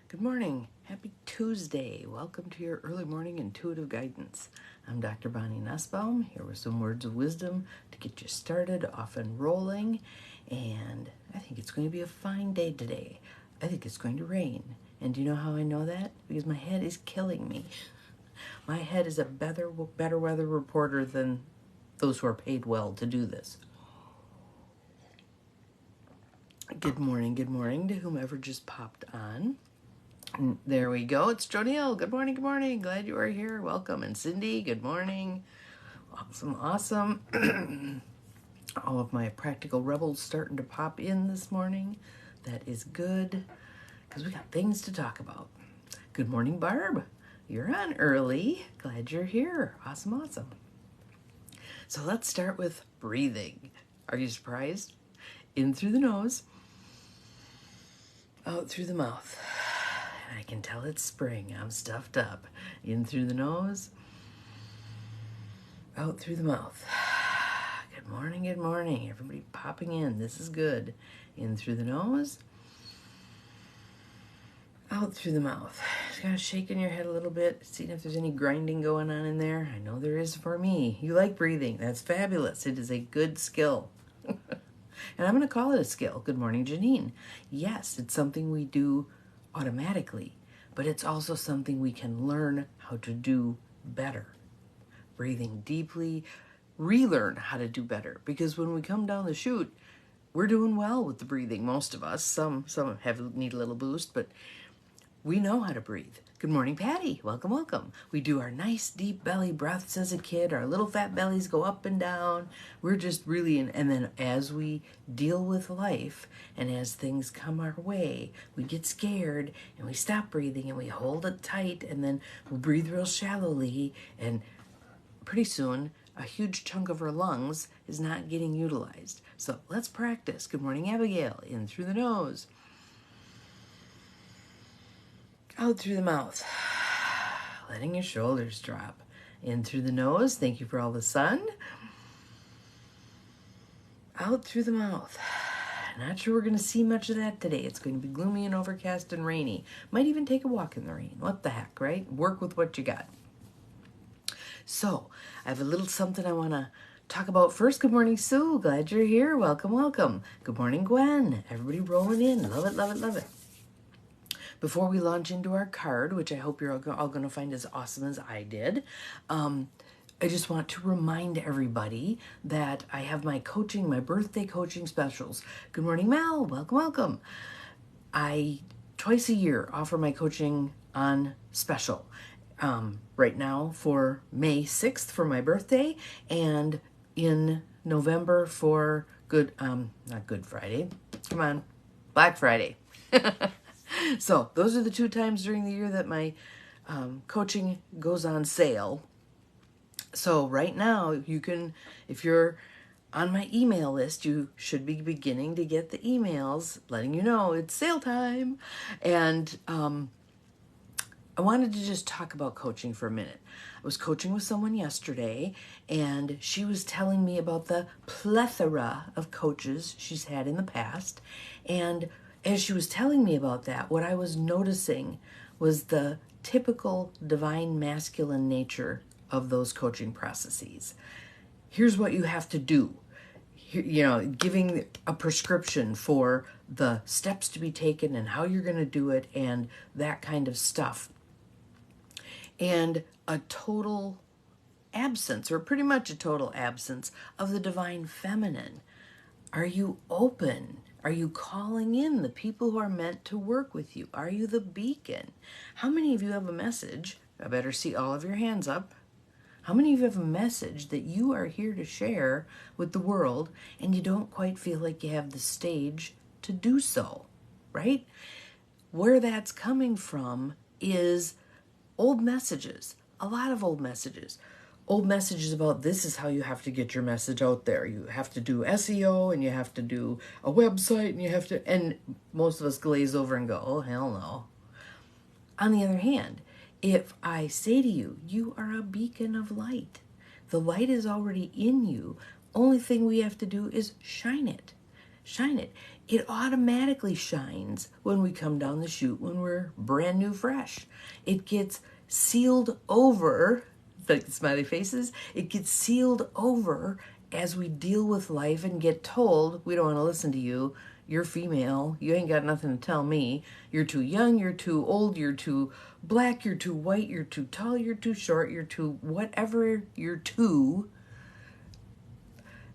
Good morning. Happy Tuesday. Welcome to your early morning intuitive guidance. I'm Dr. Bonnie Nussbaum, here with some words of wisdom to get you started off and rolling. And I think it's going to be a fine day today. I think it's going to rain. And do you know how I know that? Because my head is killing me. My head is a better weather reporter than those who are paid well to do this. Good morning to whomever just popped on. And there we go. It's Jonelle. Good morning. Glad you are here. Welcome. And Cindy, good morning. Awesome. All of my practical rebels starting to pop in this morning. That is good because we got things to talk about. Good morning, Barb. You're on early. Glad you're here. Awesome. So let's start with breathing. Are you surprised? In through the nose, out through the mouth. I can tell it's spring. I'm stuffed up. In through the nose, out through the mouth. Good morning. Everybody popping in. This is good. In through the nose, out through the mouth. Just kind of shaking your head a little bit, seeing if there's any grinding going on in there. I know there is for me. You like breathing. That's fabulous. It is a good skill. And I'm going to call it a skill. Good morning, Janine. Yes, it's something we do automatically, but it's also something we can learn how to do better. Breathing deeply, relearn how to do better, because when we come down the chute, we're doing well with the breathing. Most of us, some need a little boost, but we know how to breathe. Good morning, Patty. Welcome. We do our nice deep belly breaths as a kid. Our little fat bellies go up and down. We're just really and then as we deal with life and as things come our way, we get scared and we stop breathing and we hold it tight, and then we'll breathe real shallowly, and pretty soon a huge chunk of our lungs is not getting utilized. So let's practice. Good morning, Abigail. In through the nose, out through the mouth, letting your shoulders drop. In through the nose, thank you for all the sun. Out through the mouth. Not sure we're going to see much of that today. It's going to be gloomy and overcast and rainy. Might even take a walk in the rain. What the heck, right? Work with what you got. So, I have a little something I want to talk about first. Good morning, Sue. Glad you're here. Welcome. Good morning, Gwen. Everybody rolling in. Love it. Before we launch into our card, which I hope you're all going to find as awesome as I did, I just want to remind everybody that I have my birthday coaching specials. Good morning, Mel. Welcome. I, twice a year, offer my coaching on special. Right now for May 6th for my birthday, and in November for not Good Friday. Come on, Black Friday. So those are the two times during the year that my coaching goes on sale. So right now you can, if you're on my email list, you should be beginning to get the emails letting you know it's sale time. And I wanted to just talk about coaching for a minute. I was coaching with someone yesterday, and she was telling me about the plethora of coaches she's had in the past. And as she was telling me about that, what I was noticing was the typical divine masculine nature of those coaching processes. Here's what you have to do. Giving a prescription for the steps to be taken and how you're going to do it and that kind of stuff. And a total absence, or pretty much a total absence, of the divine feminine. Are you open? Are you calling in the people who are meant to work with you? Are you the beacon? How many of you have a message? I better see all of your hands up. How many of you have a message that you are here to share with the world and you don't quite feel like you have the stage to do so, right? Where that's coming from is old messages, a lot of old messages. Old messages about this is how you have to get your message out there. You have to do SEO, and you have to do a website, and most of us glaze over and go, oh, hell no. On the other hand, if I say to you, you are a beacon of light. The light is already in you. Only thing we have to do is shine it. it automatically shines when we come down the chute, when we're brand new fresh. It gets sealed over, like the smiley faces, it gets sealed over as we deal with life and get told, we don't want to listen to you. You're female. You ain't got nothing to tell me. You're too young. You're too old. You're too black. You're too white. You're too tall. You're too short. You're too whatever you're too.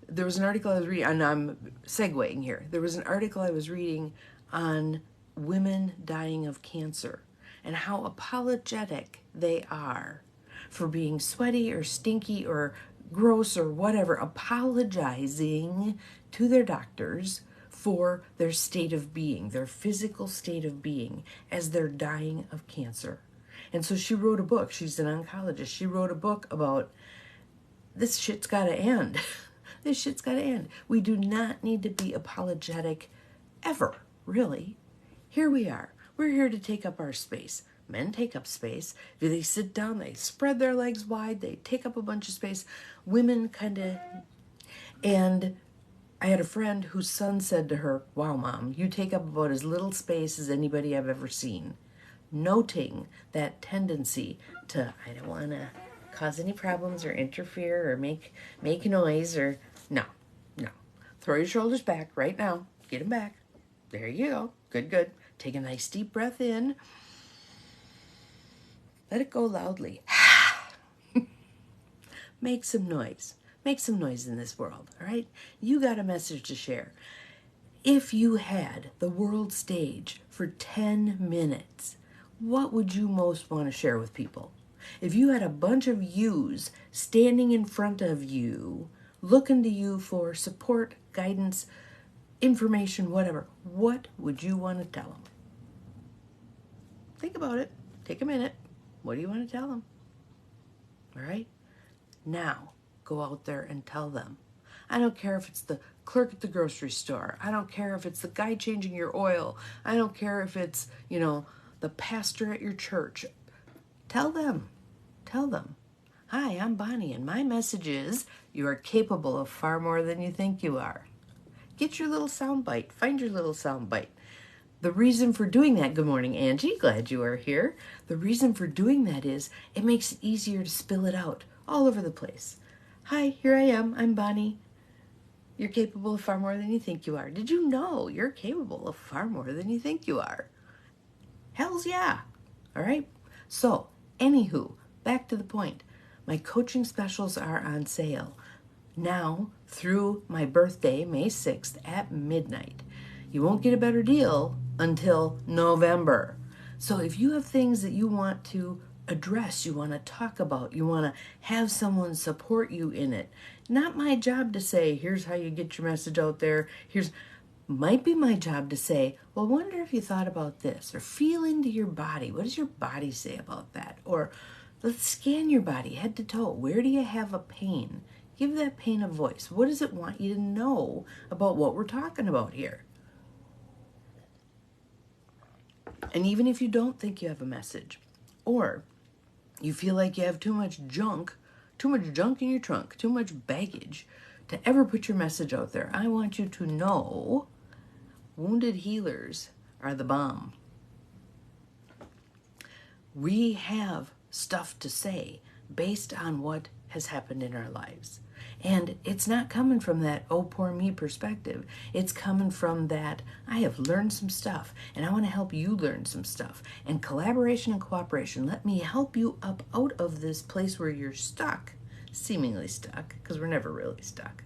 There was an article I was reading, and I'm segueing here. There was an article I was reading on women dying of cancer and how apologetic they are for being sweaty or stinky or gross or whatever, apologizing to their doctors for their state of being, their physical state of being, as they're dying of cancer. And so she wrote a book. She's an oncologist. She wrote a book about this shit's got to end. This shit's got to end. We do not need to be apologetic ever, really. Here we are. We're here to take up our space. Men take up space. If they sit down, they spread their legs wide. They take up a bunch of space. Women kind of... And I had a friend whose son said to her, wow, Mom, you take up about as little space as anybody I've ever seen. Noting that tendency to, I don't want to cause any problems or interfere or make noise or... No. Throw your shoulders back right now. Get them back. There you go. Good. Take a nice deep breath in. Let it go loudly. Make some noise. Make some noise in this world, all right? You got a message to share. If you had the world stage for 10 minutes, what would you most want to share with people? If you had a bunch of yous standing in front of you, looking to you for support, guidance, information, whatever, what would you want to tell them? Think about it. Take a minute. What do you want to tell them? All right? Now, go out there and tell them. I don't care if it's the clerk at the grocery store. I don't care if it's the guy changing your oil. I don't care if it's, the pastor at your church. Tell them. Hi, I'm Bonnie, and my message is you are capable of far more than you think you are. Get your little soundbite. Find your little soundbite. The reason for doing that, good morning, Angie, glad you are here. The reason for doing that is it makes it easier to spill it out all over the place. Hi, here I am. I'm Bonnie. You're capable of far more than you think you are. Did you know you're capable of far more than you think you are? Hells yeah. All right. So, anywho, back to the point. My coaching specials are on sale now through my birthday, May 6th at midnight. You won't get a better deal until November. So if you have things that you want to address, you want to talk about, you want to have someone support you in it, not my job to say, here's how you get your message out there. Might be my job to say, well, wonder if you thought about this, or feel into your body. What does your body say about that? Or let's scan your body head to toe. Where do you have a pain? Give that pain a voice. What does it want you to know about what we're talking about here? And even if you don't think you have a message, or you feel like you have too much junk in your trunk, too much baggage to ever put your message out there, I want you to know wounded healers are the bomb. We have stuff to say based on what has happened in our lives. And it's not coming from that, oh, poor me perspective. It's coming from that, I have learned some stuff, and I want to help you learn some stuff. And collaboration and cooperation, let me help you up out of this place where you're stuck, seemingly stuck, because we're never really stuck.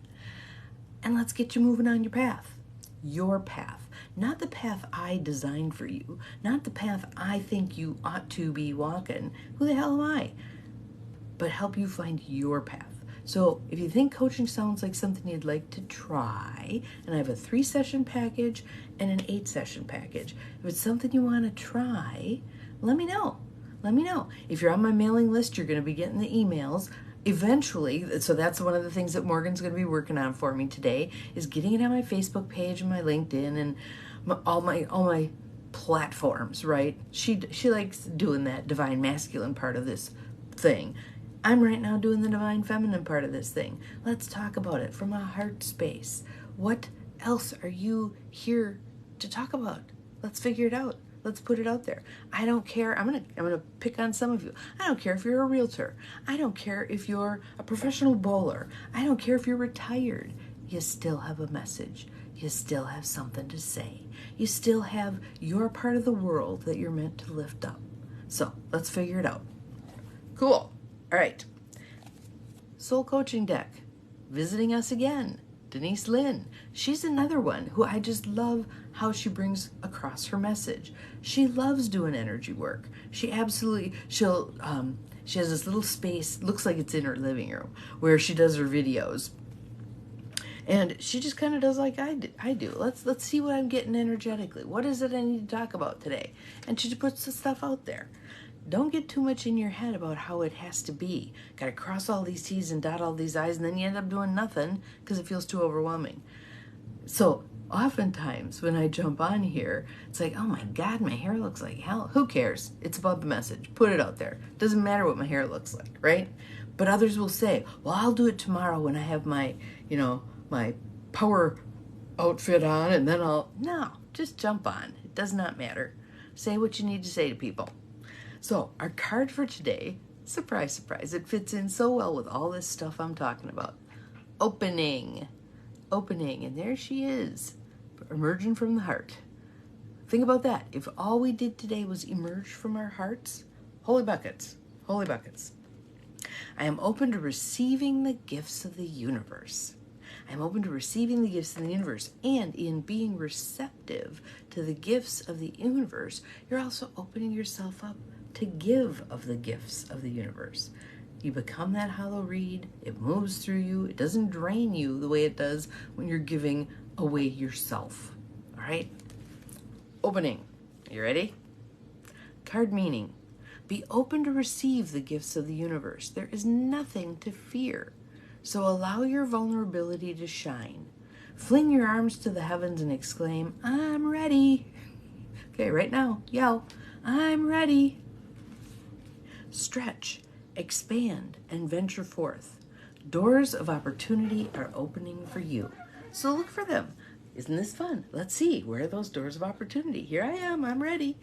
And let's get you moving on your path. Your path. Not the path I designed for you. Not the path I think you ought to be walking. Who the hell am I? But help you find your path. So if you think coaching sounds like something you'd like to try, and I have a 3-session package and an 8-session package. If it's something you want to try, let me know. If you're on my mailing list, you're going to be getting the emails eventually. So that's one of the things that Morgan's going to be working on for me today, is getting it on my Facebook page and my LinkedIn and all my platforms, right? She likes doing that divine masculine part of this thing. I'm right now doing the divine feminine part of this thing. Let's talk about it from a heart space. What else are you here to talk about? Let's figure it out. Let's put it out there. I don't care. I'm gonna pick on some of you. I don't care if you're a realtor. I don't care if you're a professional bowler. I don't care if you're retired. You still have a message. You still have something to say. You still have your part of the world that you're meant to lift up. So let's figure it out. Cool. All right. Soul coaching deck. Visiting us again. Denise Lynn. She's another one who I just love how she brings across her message. She loves doing energy work. She has this little space, looks like it's in her living room, where she does her videos. And she just kind of does like I do. Let's see what I'm getting energetically. What is it I need to talk about today? And she just puts the stuff out there. Don't get too much in your head about how it has to be. Got to cross all these T's and dot all these I's, and then you end up doing nothing because it feels too overwhelming. So oftentimes when I jump on here, it's like, oh my God, my hair looks like hell. Who cares? It's about the message. Put it out there. Doesn't matter what my hair looks like, right? But others will say, well, I'll do it tomorrow when I have my, my power outfit on, and then no, just jump on. It does not matter. Say what you need to say to people. So our card for today, surprise, surprise, it fits in so well with all this stuff I'm talking about. Opening, and there she is, emerging from the heart. Think about that. If all we did today was emerge from our hearts, holy buckets. I am open to receiving the gifts of the universe. I'm open to receiving the gifts of the universe, and in being receptive to the gifts of the universe, you're also opening yourself up to give of the gifts of the universe. You become that hollow reed. It moves through you. It doesn't drain you the way it does when you're giving away yourself. All right? Opening. You ready? Card meaning. Be open to receive the gifts of the universe. There is nothing to fear. So allow your vulnerability to shine. Fling your arms to the heavens and exclaim, I'm ready. Okay, right now, yell, I'm ready. Stretch, expand, and venture forth. Doors of opportunity are opening for you. So look for them. Isn't this fun? Let's see, where are those doors of opportunity? Here I am, I'm ready.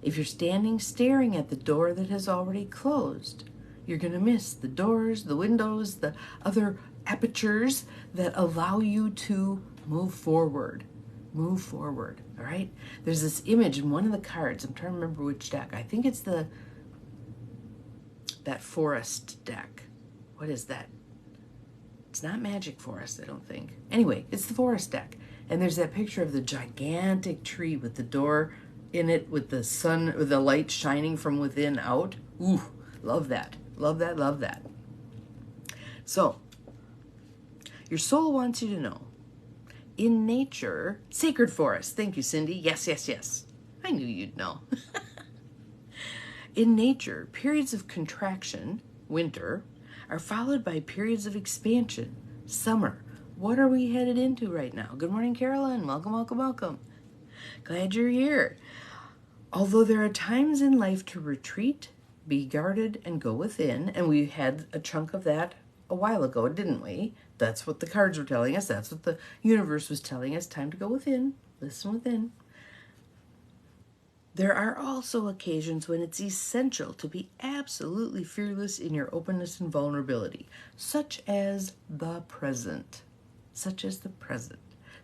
If you're standing staring at the door that has already closed, you're going to miss the doors, the windows, the other apertures that allow you to move forward. Move forward, all right? There's this image in one of the cards. I'm trying to remember which deck. I think it's that forest deck. What is that? It's not Magic Forest, I don't think. Anyway, it's the forest deck. And there's that picture of the gigantic tree with the door in it, with the sun, with the light shining from within out. Ooh, love that. Love that, love that. So, your soul wants you to know, in nature, sacred forest. Thank you, Cindy. Yes, yes, yes. I knew you'd know. In nature, periods of contraction, winter, are followed by periods of expansion, summer. What are we headed into right now? Good morning, Carolyn. Welcome, welcome, welcome. Glad you're here. Although there are times in life to retreat, be guarded, and go within, and we had a chunk of that a while ago, didn't we? That's what the cards were telling us. That's what the universe was telling us. Time to go within. Listen within. There are also occasions when it's essential to be absolutely fearless in your openness and vulnerability, such as the present.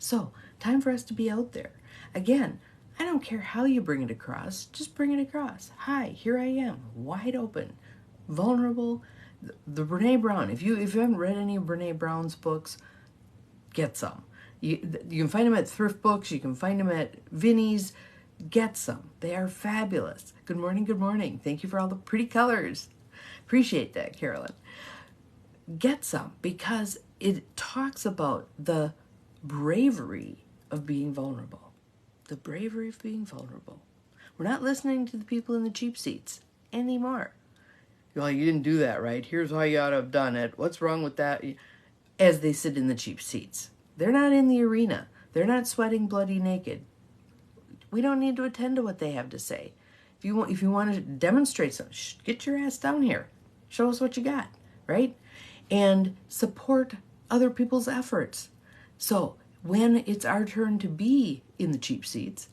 So, time for us to be out there. Again, I don't care how you bring it across, just bring it across. Hi, here I am, wide open, vulnerable. The Brene Brown, if you haven't read any of Brene Brown's books, get some. You can find them at thrift books, you can find them at Vinnie's. Get some. They are fabulous. Good morning, good morning. Thank you for all the pretty colors. Appreciate that, Carolyn. Get some, because it talks about the bravery of being vulnerable. The bravery of being vulnerable. We're not listening to the people in the cheap seats anymore. Well, you didn't do that right. Here's how you ought to have done it. What's wrong with that? As they sit in the cheap seats. They're not in the arena. They're not sweating bloody naked. We don't need to attend to what they have to say. If you want to demonstrate something, get your ass down here. Show us what you got, right? And support other people's efforts. So When it's our turn to be in the cheap seats,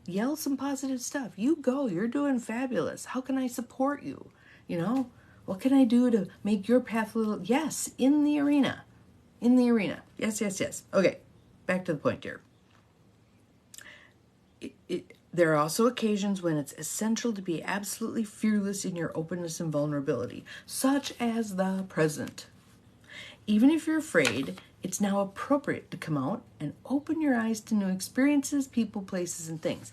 yell some positive stuff. You go, you're doing fabulous. How can I support you? You know, what can I do to make your path a little, yes, in the arena. In the arena. Yes, yes, yes. Okay, back to the point here. There are also occasions when it's essential to be absolutely fearless in your openness and vulnerability, such as the present. Even if you're afraid, it's now appropriate to come out and open your eyes to new experiences, people, places, and things.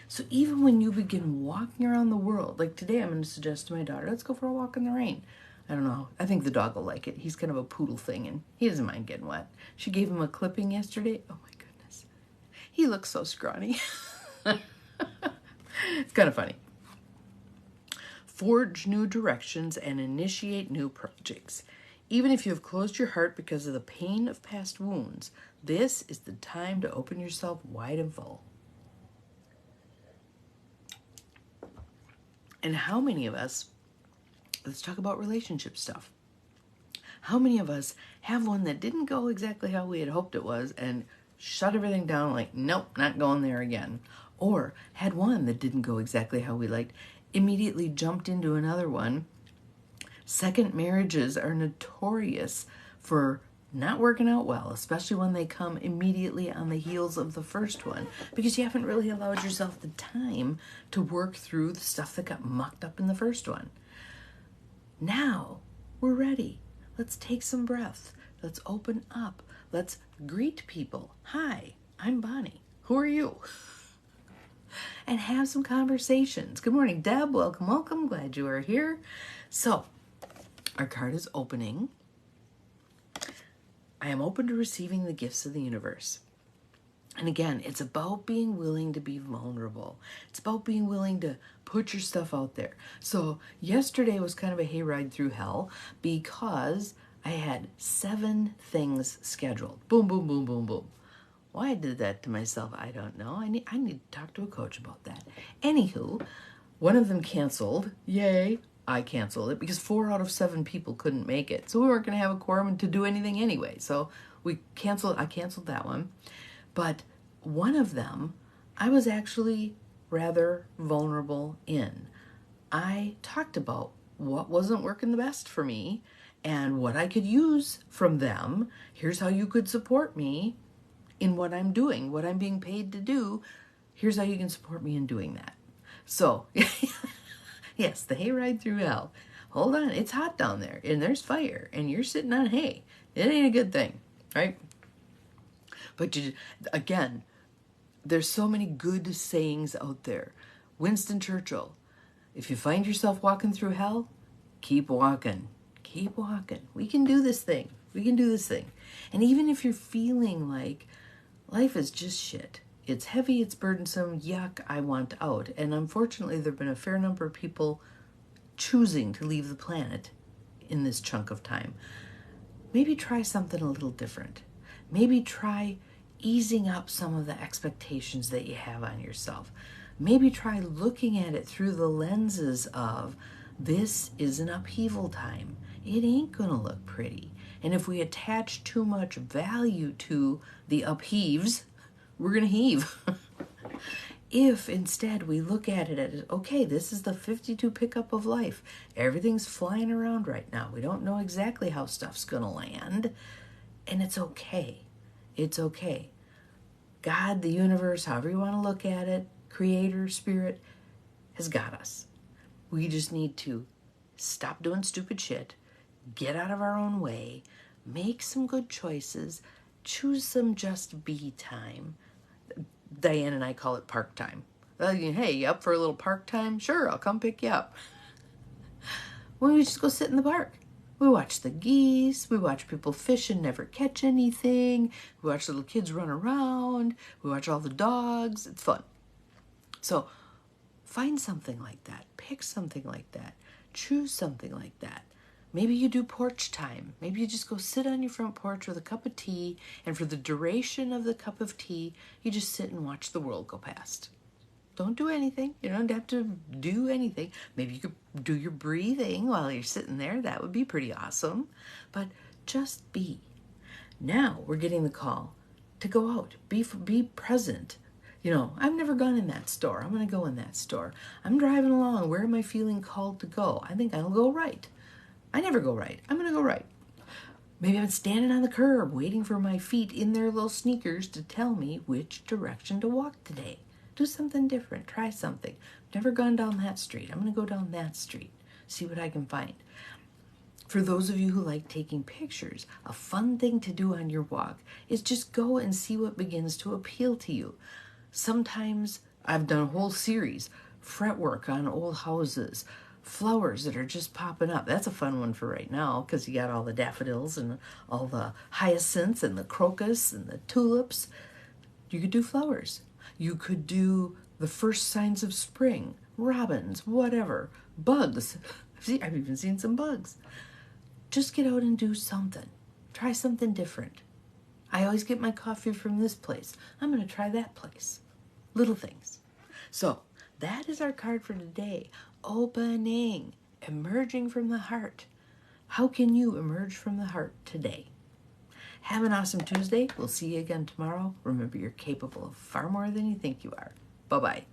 So even when you begin walking around the world, like today I'm going to suggest to my daughter, let's go for a walk in the rain. I don't know. I think the dog will like it. He's kind of a poodle thing, and he doesn't mind getting wet. She gave him a clipping yesterday. Oh my goodness. He looks so scrawny. It's kind of funny. Forge new directions and initiate new projects. Even if you have closed your heart because of the pain of past wounds, this is the time to open yourself wide and full. And how many of us, let's talk about relationship stuff. How many of us have one that didn't go exactly how we had hoped it was and shut everything down like, nope, not going there again? Or had one that didn't go exactly how we liked, immediately jumped into another one. Second marriages are notorious for not working out well, especially when they come immediately on the heels of the first one, because you haven't really allowed yourself the time to work through the stuff that got mucked up in the first one. Now we're ready. Let's take some breaths. Let's open up. Let's greet people. Hi, I'm Bonnie. Who are you? And have some conversations. Good morning, Deb. Welcome, welcome. Glad you are here. So, our card is opening. I am open to receiving the gifts of the universe. And again, it's about being willing to be vulnerable. It's about being willing to put your stuff out there. So yesterday was kind of a hayride through hell because I had 7 things scheduled. Boom, boom, boom, boom, boom. Why I did that to myself, I don't know. I need to talk to a coach about that. Anywho, one of them canceled. Yay. I canceled it because 4 out of 7 people couldn't make it. So we weren't going to have a quorum to do anything anyway. So I canceled that one. But one of them, I was actually rather vulnerable in. I talked about what wasn't working the best for me and what I could use from them. Here's how you could support me in what I'm doing, what I'm being paid to do. Here's how you can support me in doing that. So, yes, the hayride through hell. Hold on, it's hot down there, and there's fire, and you're sitting on hay. It ain't a good thing, right? But again, there's so many good sayings out there. Winston Churchill, if you find yourself walking through hell, keep walking. Keep walking. We can do this thing. We can do this thing. And even if you're feeling like life is just shit, it's heavy, it's burdensome, yuck, I want out. And unfortunately, there have been a fair number of people choosing to leave the planet in this chunk of time. Maybe try something a little different. Maybe try easing up some of the expectations that you have on yourself. Maybe try looking at it through the lenses of, this is an upheaval time. It ain't gonna look pretty. And if we attach too much value to the upheaves, we're gonna heave. If instead we look at it as, okay, this is the 52 pickup of life. Everything's flying around right now. We don't know exactly how stuff's gonna land. And it's okay. It's okay. God, the universe, however you want to look at it, creator, spirit, has got us. We just need to stop doing stupid shit, get out of our own way, make some good choices, choose some just be time. Diane and I call it park time. Hey, you up for a little park time? Sure, I'll come pick you up. Why don't we just go sit in the park? We watch the geese, we watch people fish and never catch anything, we watch little kids run around, we watch all the dogs. It's fun. So find something like that, pick something like that, choose something like that. Maybe you do porch time. Maybe you just go sit on your front porch with a cup of tea, and for the duration of the cup of tea, you just sit and watch the world go past. Don't do anything. You don't have to do anything. Maybe you could do your breathing while you're sitting there. That would be pretty awesome. But just be. Now we're getting the call to go out, be present. You know, I've never gone in that store. I'm going to go in that store. I'm driving along. Where am I feeling called to go? I think I'll go right. I never go right. I'm going to go right. Maybe I'm standing on the curb waiting for my feet in their little sneakers to tell me which direction to walk today. Do something different. Try something. Never gone down that street. I'm going to go down that street. See what I can find. For those of you who like taking pictures, a fun thing to do on your walk is just go and see what begins to appeal to you. Sometimes I've done a whole series, fretwork on old houses, flowers that are just popping up. That's a fun one for right now because you got all the daffodils and all the hyacinths and the crocus and the tulips. You could do flowers. You could do the first signs of spring, robins, whatever, bugs. See, I've even seen some bugs. Just get out and do something. Try something different. I always get my coffee from this place. I'm going to try that place. Little things. So that is our card for today. Opening, emerging from the heart. How can you emerge from the heart today? Have an awesome Tuesday. We'll see you again tomorrow. Remember, you're capable of far more than you think you are. Bye-bye.